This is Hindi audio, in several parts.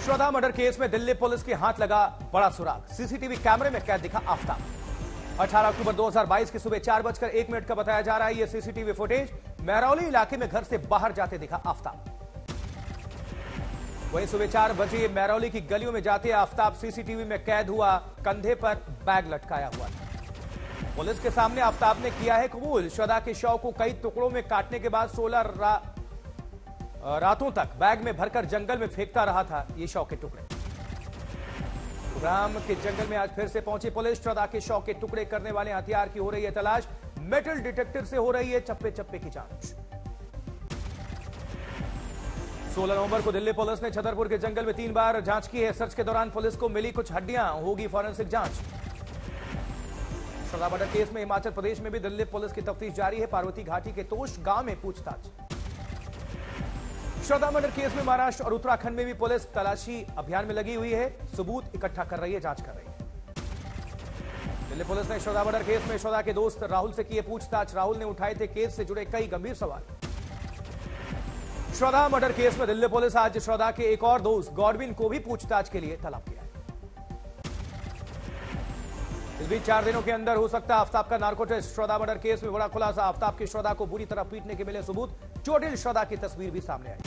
श्रद्धा मर्डर केस में दिल्ली पुलिस के हाथ लगा बड़ा सुराग। सीसीटीवी कैमरे में कैद दिखा आफ्ताब। 18 अक्टूबर 2022 की सुबह 4:01 का बताया जा रहा है यह सीसीटीवी फुटेज। महरौली इलाके में घर से बाहर जाते दिखा आफ्ताब। वहीं सुबह 4 बजे महरौली की गलियों में जाते आफ्ताब सीसीटीवी में कैद हुआ। कंधे पर बैग लटकाया हुआ था। पुलिस के सामने आफ्ताब ने किया है कबूल। श्रद्धा के शव को कई टुकड़ों में काटने के बाद 16 रातों तक बैग में भरकर जंगल में फेंकता रहा था ये शव के टुकड़े। गुरुग्राम के जंगल में आज फिर से पहुंची पुलिस। श्रद्धा के शव के टुकड़े करने वाले हथियार की हो रही है तलाश। मेटल डिटेक्टर से हो रही है चप्पे चप्पे की जांच। 16 नवंबर को दिल्ली पुलिस ने छतरपुर के जंगल में 3 बार जांच की है। सर्च के दौरान पुलिस को मिली कुछ हड्डियां, होगी फॉरेंसिक जांच। श्रद्धा मर्डर केस में हिमाचल प्रदेश में भी दिल्ली पुलिस की तफ्तीश जारी है। पार्वती घाटी के तोश गांव में पूछताछ। श्रद्धा मर्डर केस में महाराष्ट्र और उत्तराखंड में भी पुलिस तलाशी अभियान में लगी हुई है। सबूत इकट्ठा कर रही है, जांच कर रही है। दिल्ली पुलिस ने श्रद्धा मर्डर केस में श्रद्धा के दोस्त राहुल से किए पूछताछ। राहुल ने उठाए थे केस से जुड़े कई गंभीर सवाल। श्रद्धा मर्डर केस में दिल्ली पुलिस आज श्रद्धा के एक और दोस्त गॉडविन को भी पूछताछ के लिए तलब किया है। इस बीच 4 दिनों के अंदर हो सकता है आफ्ताब का नार्को टेस्ट। श्रद्धा मर्डर केस में बड़ा खुलासा। आफ्ताब की श्रद्धा को बुरी तरह पीटने के मिले सबूत। चोटिल श्रद्धा की तस्वीर भी सामने आई।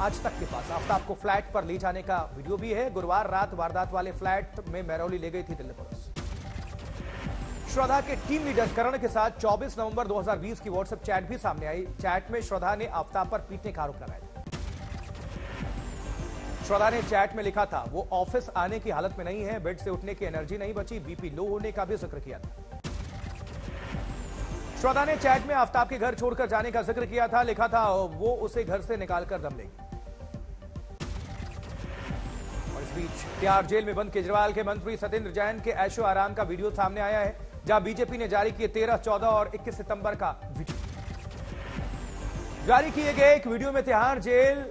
आज तक के पास आफ्ताब को फ्लैट पर ले जाने का वीडियो भी है। गुरुवार रात वारदात वाले फ्लैट में महरौली ले गई थी दिल्ली पुलिस। श्रद्धा के टीम लीडर करण के साथ 24 नवंबर 2020 की व्हाट्सएप चैट भी सामने आई। चैट में श्रद्धा ने आफ्ताब पर पीटने का आरोप लगाया था। श्रद्धा ने चैट में लिखा था वो ऑफिस आने की हालत में नहीं है, बेड से उठने की एनर्जी नहीं बची, बीपी लो होने का भी जिक्र किया था। श्रद्धा ने चैट में आफ्ताब के घर छोड़कर जाने का जिक्र किया था। लिखा था वो उसे घर से निकालकर दम लेगी। और इस बीच तिहाड़ जेल में बंद केजरीवाल के मंत्री सत्येंद्र जैन के ऐशो आराम का वीडियो सामने आया है, जहां बीजेपी ने जारी किए 13, 14 और 21 सितंबर का वीडियो। जारी किए गए एक वीडियो में तिहाड़ जेल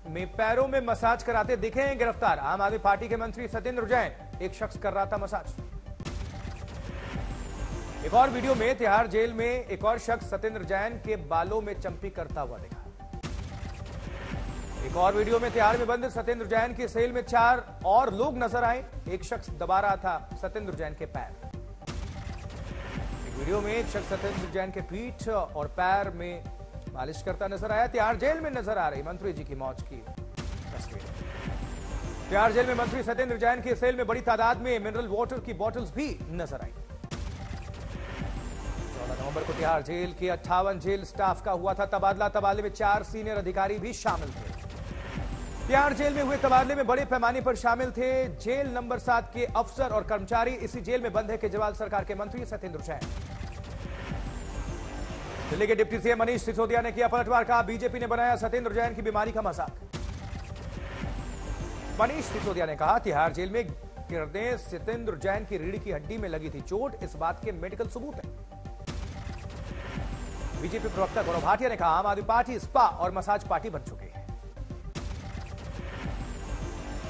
में पैरों में मसाज कराते दिखे हैं गिरफ्तार आम आदमी पार्टी के मंत्री सत्येंद्र जैन। एक शख्स कर रहा था मसाज। एक और वीडियो में तिहाड़ जेल में एक और शख्स सत्येंद्र जैन के बालों में चंपी करता हुआ दिखा। एक और वीडियो में तिहाड़ में बंद सत्येंद्र जैन की सेल में 4 और लोग नजर आए। एक शख्स दबा रहा था सत्येंद्र जैन के पैर। एक वीडियो में एक शख्स सत्येंद्र जैन के पीठ और पैर में मालिश करता नजर आया। तिहाड़ जेल में नजर आ रही मंत्री जी की मौज की तस्वीर। तिहाड़ जेल में मंत्री सत्येंद्र जैन की सेल में बड़ी तादाद में मिनरल वाटर की बोतल्स भी नजर आई। 14 नवंबर को तिहाड़ जेल के 58 जेल स्टाफ का हुआ था तबादला। तबादले में 4 सीनियर अधिकारी भी शामिल थे। तिहाड़ जेल में हुए तबादले में बड़े पैमाने पर शामिल थे जेल नंबर 7 के अफसर और कर्मचारी। इसी जेल में बंद है केजरीवाल सरकार के मंत्री सत्येंद्र जैन। दिल्ली के डिप्टी सीएम मनीष सिसोदिया ने किया पलटवार। कहा बीजेपी ने बनाया सत्येंद्र जैन की बीमारी का मजाक। मनीष सिसोदिया ने कहा तिहाड़ जेल में गिरने सत्येंद्र जैन की रीढ़ की हड्डी में लगी थी चोट, इस बात के मेडिकल सबूत है। बीजेपी प्रवक्ता गौरव भाटिया ने कहा आम आदमी पार्टी स्पा और मसाज पार्टी बन चुकी है।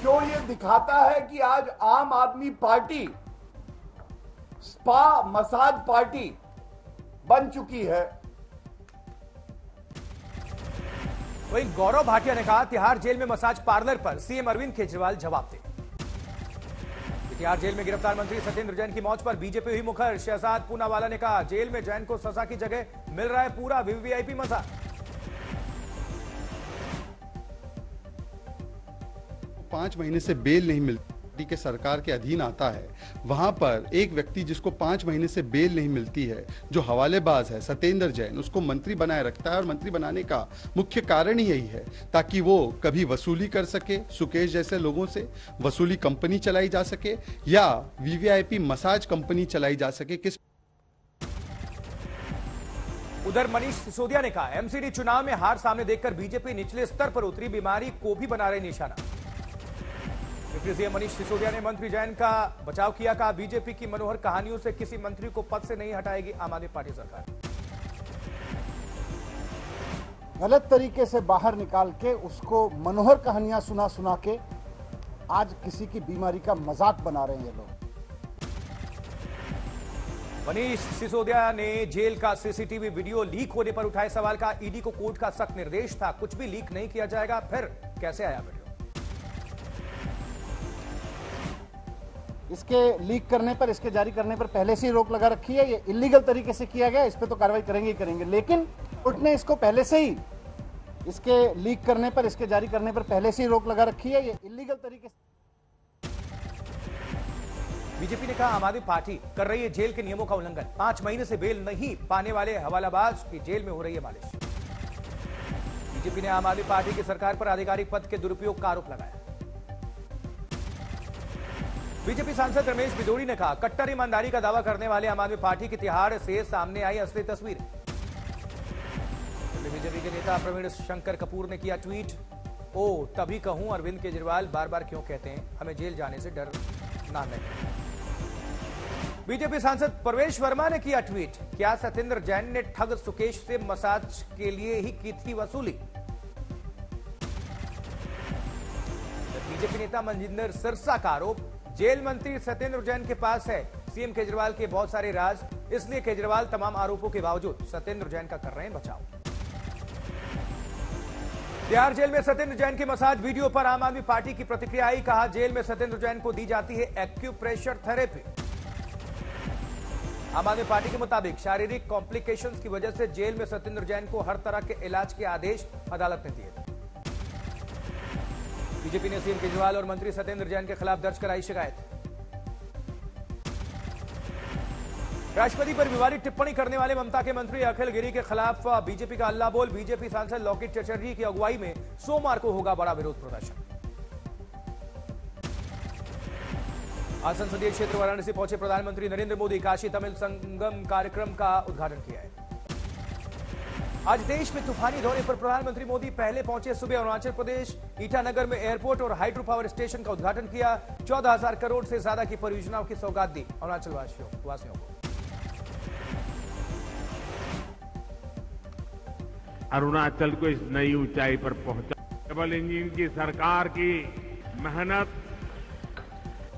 जो ये दिखाता है कि आज आम आदमी पार्टी स्पा मसाज पार्टी बन चुकी है। वहीं गौरव भाटिया ने कहा तिहाड़ जेल में मसाज पार्लर पर सीएम अरविंद केजरीवाल जवाब दे। तिहाड़ जेल में गिरफ्तार मंत्री सत्येंद्र जैन की मौत पर बीजेपी हुई मुखर। शहजाद पूनावाला ने कहा जेल में जैन को सजा की जगह मिल रहा है पूरा वीवीआईपी मजा। 5 महीने से बेल नहीं मिलती के सरकार के अधीन आता है, वहां पर एक व्यक्ति जिसको 5 महीने से बेल नहीं मिलती है, जो हवालेबाज है सत्येंद्र जैन, उसको मंत्री बनाए रखता है। और मंत्री बनाने का मुख्य कारण ही यही है ताकि वो कभी वसूली कर सके, सुकेश जैसे लोगों से वसूली कंपनी चलाई जा सके या वीवीआईपी मसाज कंपनी चलाई जा सके। किस उधर मनीष सिसोदिया ने कहा एमसीडी चुनाव में हार सामने देखकर बीजेपी निचले स्तर पर उतरी, बीमारी को भी बना रहे निशाना। डिप्टी सीएम मनीष सिसोदिया ने मंत्री जैन का बचाव किया। कहा बीजेपी की मनोहर कहानियों से किसी मंत्री को पद से नहीं हटाएगी आम आदमी पार्टी सरकार। गलत तरीके से बाहर निकाल के उसको मनोहर कहानियां सुना सुना के आज किसी की बीमारी का मजाक बना रहे हैं ये लोग। मनीष सिसोदिया ने जेल का सीसीटीवी वीडियो लीक होने पर उठाए सवाल। का ईडी को कोर्ट का सख्त निर्देश था कुछ भी लीक नहीं किया जाएगा, फिर कैसे आया वीडियो। इसके लीक करने पर, इसके जारी करने पर पहले से ही रोक लगा रखी है। ये इलीगल तरीके से किया गया, इस पर तो कार्रवाई करेंगे ही करेंगे, लेकिन कोर्ट ने इसको पहले से ही, इसके लीक करने पर, इसके जारी करने पर पहले से ही रोक लगा रखी है। ये इलीगल तरीके से। बीजेपी ने कहा आम आदमी पार्टी कर रही है जेल के नियमों का उल्लंघन। 5 महीने से बेल नहीं पाने वाले हवालाबाज की जेल में हो रही है मालिश। बीजेपी ने आम आदमी पार्टी की सरकार पर आधिकारिक पद के दुरुपयोग का आरोप लगाया। बीजेपी सांसद रमेश बिदोड़ी ने कहा कट्टर ईमानदारी का दावा करने वाले आम आदमी पार्टी की तिहाड़ से सामने आई असली तस्वीर। बीजेपी के नेता प्रवीण शंकर कपूर ने किया ट्वीट, ओ तभी कहूं अरविंद केजरीवाल बार बार क्यों कहते हैं हमें जेल जाने से डर ना नहीं। बीजेपी सांसद प्रवेश वर्मा ने किया ट्वीट, क्या सत्येंद्र जैन ने ठग सुकेश से मसाज के लिए ही की थी वसूली। बीजेपी नेता मनजिंदर सिरसा का आरोप, जेल मंत्री सत्येंद्र जैन के पास है सीएम केजरीवाल के बहुत सारे राज, इसलिए केजरीवाल तमाम आरोपों के बावजूद सत्येंद्र जैन का कर रहे हैं बचाव। तिहाड़ जेल में सत्येंद्र जैन की मसाज वीडियो पर आम आदमी पार्टी की प्रतिक्रिया आई, कहा जेल में सत्येंद्र जैन को दी जाती है एक्यूप्रेशर थेरेपी। आम आदमी पार्टी के मुताबिक शारीरिक कॉम्प्लिकेशंस की वजह से जेल में सत्येंद्र जैन को हर तरह के इलाज के आदेश अदालत ने दिए। बीजेपी ने सीएम केजरीवाल और मंत्री सत्येंद्र जैन के खिलाफ दर्ज कराई शिकायत। राष्ट्रपति पर विवादित टिप्पणी करने वाले ममता के मंत्री अखिल गिरी के खिलाफ बीजेपी का हल्ला बोल। बीजेपी सांसद लोकेट चटर्जी की अगुवाई में सोमवार को होगा बड़ा विरोध प्रदर्शन। आज संसदीय क्षेत्र वाराणसी पहुंचे प्रधानमंत्री नरेंद्र मोदी, काशी तमिल संगम कार्यक्रम का उद्घाटन किया है। आज देश में तूफानी दौरे पर प्रधानमंत्री मोदी पहले पहुंचे सुबह अरुणाचल प्रदेश, ईटानगर में एयरपोर्ट और हाइड्रो पावर स्टेशन का उद्घाटन किया। 14,000 करोड़ से ज्यादा की परियोजनाओं की सौगात दी अरुणाचल वासियों को। अरुणाचल को इस नई ऊंचाई पर पहुंचा, डबल इंजन की सरकार की मेहनत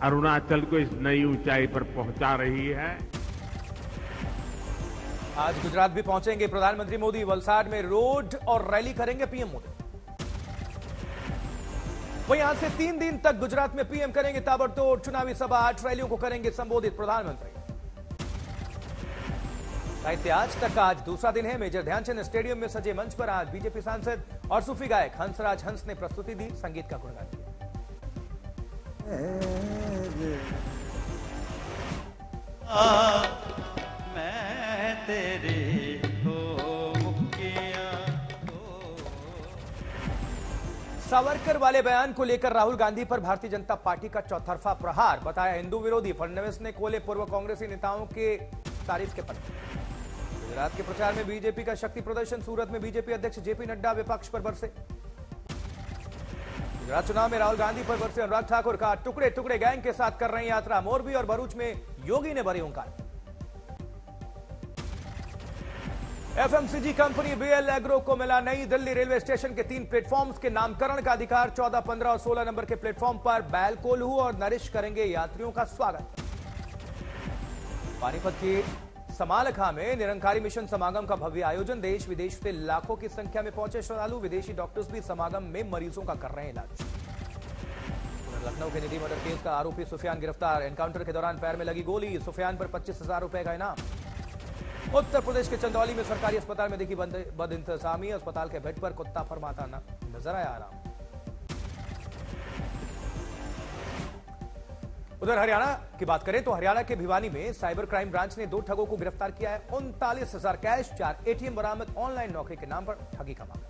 अरुणाचल को इस नई ऊंचाई पर पहुंचा रही है। आज गुजरात भी पहुंचेंगे प्रधानमंत्री मोदी, वलसाड में रोड और रैली करेंगे पीएम मोदी। वहीं आज से 3 दिन तक गुजरात में पीएम करेंगे ताबड़तोड़ चुनावी सभा, 8 रैलियों को करेंगे संबोधित प्रधानमंत्री। साहित्य आज तक का आज दूसरा दिन है। मेजर ध्यानचंद स्टेडियम में सजे मंच पर आज बीजेपी सांसद और सूफी गायक हंसराज हंस ने प्रस्तुति दी, संगीत का गुणगान किया। मैं तेरे हो मुक्तियां सावरकर वाले बयान को लेकर राहुल गांधी पर भारतीय जनता पार्टी का चौतरफा प्रहार, बताया हिंदू विरोधी। फडणवीस ने खोले पूर्व कांग्रेसी नेताओं के तारीफ के पन्ने। गुजरात के प्रचार में बीजेपी का शक्ति प्रदर्शन, सूरत में बीजेपी अध्यक्ष जेपी नड्डा विपक्ष पर बरसे। गुजरात चुनाव में राहुल गांधी पर बरसे अनुराग ठाकुर, का टुकड़े टुकड़े गैंग के साथ कर रहे हैं यात्रा। मोरबी और भरूच में योगी ने भरी ओंकार। एफएमसीजी कंपनी बीएल एग्रो को मिला नई दिल्ली रेलवे स्टेशन के 3 प्लेटफॉर्म्स के नामकरण का अधिकार। 14, 15 और 16 नंबर के प्लेटफॉर्म पर बैल कोल्हू और नरिश करेंगे यात्रियों का स्वागत। पानीपत की समालखा में निरंकारी मिशन समागम का भव्य आयोजन, देश विदेश से लाखों की संख्या में पहुंचे श्रद्धालु। विदेशी डॉक्टर्स भी समागम में मरीजों का कर रहे हैं इलाज। लखनऊ के निधि मर्डर केस का आरोपी सुफियान गिरफ्तार, एनकाउंटर के दौरान पैर में लगी गोली, सुफियान पर 25,000 रुपए का इनाम। उत्तर प्रदेश के चंदौली में सरकारी अस्पताल में देखी बदइंतजामी, अस्पताल के बेड पर कुत्ता फरमाता नजर आया आराम। उधर हरियाणा की बात करें तो हरियाणा के भिवानी में साइबर क्राइम ब्रांच ने 2 ठगों को गिरफ्तार किया है। 39,000 कैश, 4 एटीएम बरामद, ऑनलाइन नौकरी के नाम पर ठगी का मामला।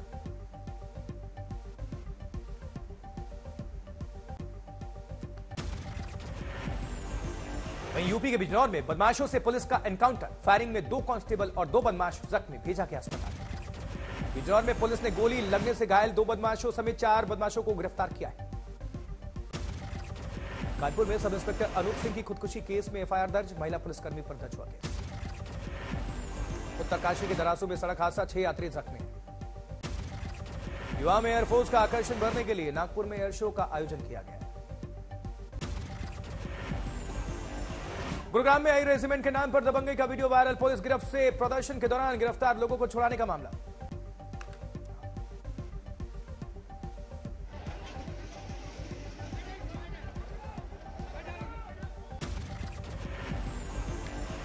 वहीं यूपी के बिजनौर में बदमाशों से पुलिस का एनकाउंटर, फायरिंग में 2 कांस्टेबल और 2 बदमाश जख्मी, भेजा गया अस्पताल। बिजनौर में पुलिस ने गोली लगने से घायल 2 बदमाशों समेत 4 बदमाशों को गिरफ्तार किया है। कानपुर में सब इंस्पेक्टर अनूप सिंह की खुदकुशी केस में एफआईआर दर्ज, महिला पुलिसकर्मी पर दर्ज हुआ केस। उत्तरकाशी के दरासू में सड़क हादसा, 6 यात्री जख्मी। युवा में एयरफोर्स का आकर्षण भरने के लिए नागपुर में एयर शो का आयोजन किया गया। गुरुग्राम में आई रेजिमेंट के नाम पर दबंगई का वीडियो वायरल, पुलिस गिरफ्त से प्रदर्शन के दौरान गिरफ्तार लोगों को छुड़ाने का मामला।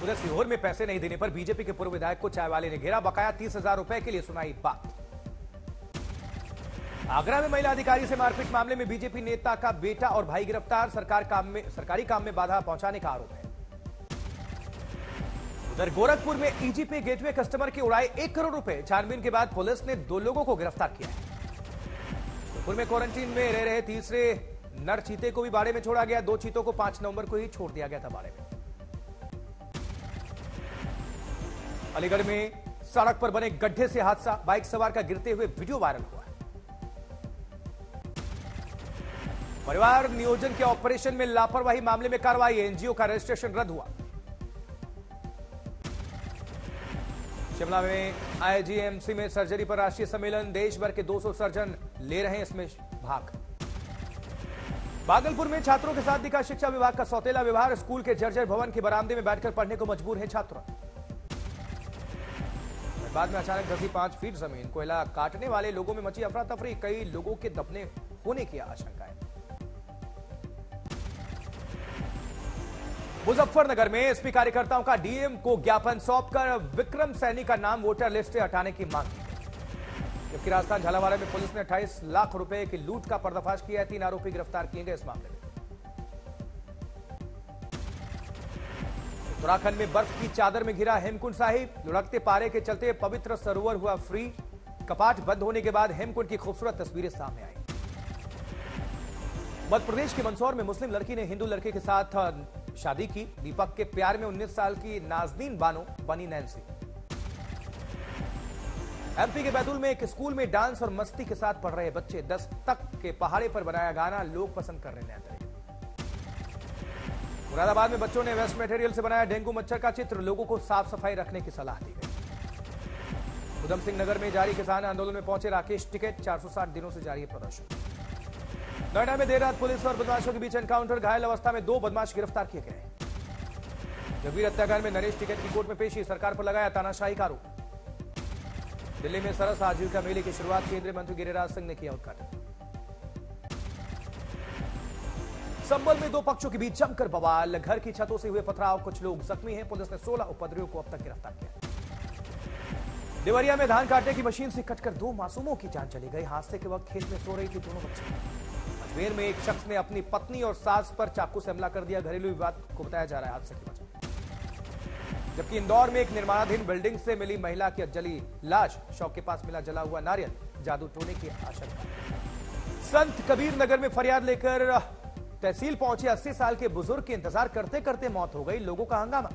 उधर सीहोर में पैसे नहीं देने पर बीजेपी के पूर्व विधायक को चाय वाले ने घेरा, बकाया 30,000 रुपए के लिए सुनाई बात। आगरा में महिला अधिकारी से मारपीट मामले में बीजेपी नेता का बेटा और भाई गिरफ्तार, सरकारी काम में बाधा पहुंचाने का आरोप है। उधर गोरखपुर में ईजीपी गेटवे कस्टमर के उड़ाए 1 करोड़ रुपए, छानबीन के बाद पुलिस ने 2 लोगों को गिरफ्तार किया है। गोरखपुर में क्वारंटीन में रह रहे तीसरे नर चीते को भी बाड़े में छोड़ा गया, 2 चीतों को 5 नवंबर को ही छोड़ दिया गया था बाड़े में। अलीगढ़ में सड़क पर बने गड्ढे से हादसा, बाइक सवार का गिरते हुए वीडियो वायरल हुआ। परिवार नियोजन के ऑपरेशन में लापरवाही मामले में कार्रवाई, एनजीओ का रजिस्ट्रेशन रद्द हुआ। शिमला में आईजीएमसी में सर्जरी पर राष्ट्रीय सम्मेलन, देश भर के 200 सर्जन ले रहे हैं इसमें भाग। भागलपुर में छात्रों के साथ दिखा शिक्षा विभाग का सौतेला व्यवहार, स्कूल के जर्जर भवन के बरामदे में बैठकर पढ़ने को मजबूर है छात्र। बाद में अचानक धसी 5 फीट जमीन, कोयला काटने वाले लोगों में मची अफरा तफरी, कई लोगों के दबने होने की आशंका है। मुजफ्फरनगर में एसपी कार्यकर्ताओं का डीएम को ज्ञापन सौंपकर विक्रम सैनी का नाम वोटर लिस्ट से हटाने की मांग की, जबकि राजस्थान झालावाड़ में पुलिस ने 28 लाख रुपए की लूट का पर्दाफाश किया है। 3 आरोपी गिरफ्तार किए गए इस मामले में। उत्तराखंड में बर्फ की चादर में घिरा हेमकुंड साहिब, लुढ़कते पारे के चलते पवित्र सरोवर हुआ फ्री, कपाट बंद होने के बाद हेमकुंड की खूबसूरत तस्वीरें सामने आई। मध्य प्रदेश के मंदसौर में मुस्लिम लड़की ने हिंदू लड़के के साथ शादी की, दीपक के प्यार में 19 साल की नाजनीन बानो बनी नैन्सी। एमपी के बैतूल में एक स्कूल में डांस और मस्ती के साथ पढ़ रहे बच्चे, 10 तक के पहाड़े पर बनाया गाना लोग पसंद कर रहे हैं। मुरादाबाद में बच्चों ने वेस्ट मटेरियल से बनाया डेंगू मच्छर का चित्र, लोगों को साफ सफाई रखने की सलाह दी गई। उधम सिंह नगर में जारी किसान आंदोलन में पहुंचे राकेश टिकैत, 460 दिनों से जारी है प्रदर्शन। नोएडा में देर रात पुलिस और बदमाशों के बीच एनकाउंटर, घायल अवस्था में 2 बदमाश गिरफ्तार किए गए। जगवीर हत्याकांड में नरेश टिकैत की कोर्ट में पेशी, सरकार पर लगाया तानाशाही का आरोप। दिल्ली में सरस आजीविका मेले की शुरुआत, केंद्रीय मंत्री गिरिराज सिंह ने किया उद्घाटन। संभल में 2 पक्षों के बीच जमकर बवाल, घर की छतों से हुए पथराव, कुछ लोग जख्मी हैं। पुलिस ने 16 उपद्रवियों को अब तक गिरफ्तार किया। देवरिया में धान काटने की मशीन से कटकर 2 मासूमों की जान चली गई, हादसे के वक्त खेत में सो रही थी दोनों बच्चे। अजमेर में एक शख्स ने अपनी पत्नी और सास पर चाकू से हमला कर दिया, घरेलू विवाद को बताया जा रहा है हादसे की वजह। जबकि इंदौर में एक निर्माणाधीन बिल्डिंग से मिली महिला की जली लाश, शव के पास मिला जला हुआ नारियल, जादू टोने की आशंका। संत कबीर नगर में फरियाद लेकर तहसील पहुंचे 80 साल के बुजुर्ग की इंतजार करते करते मौत हो गई, लोगों का हंगामा।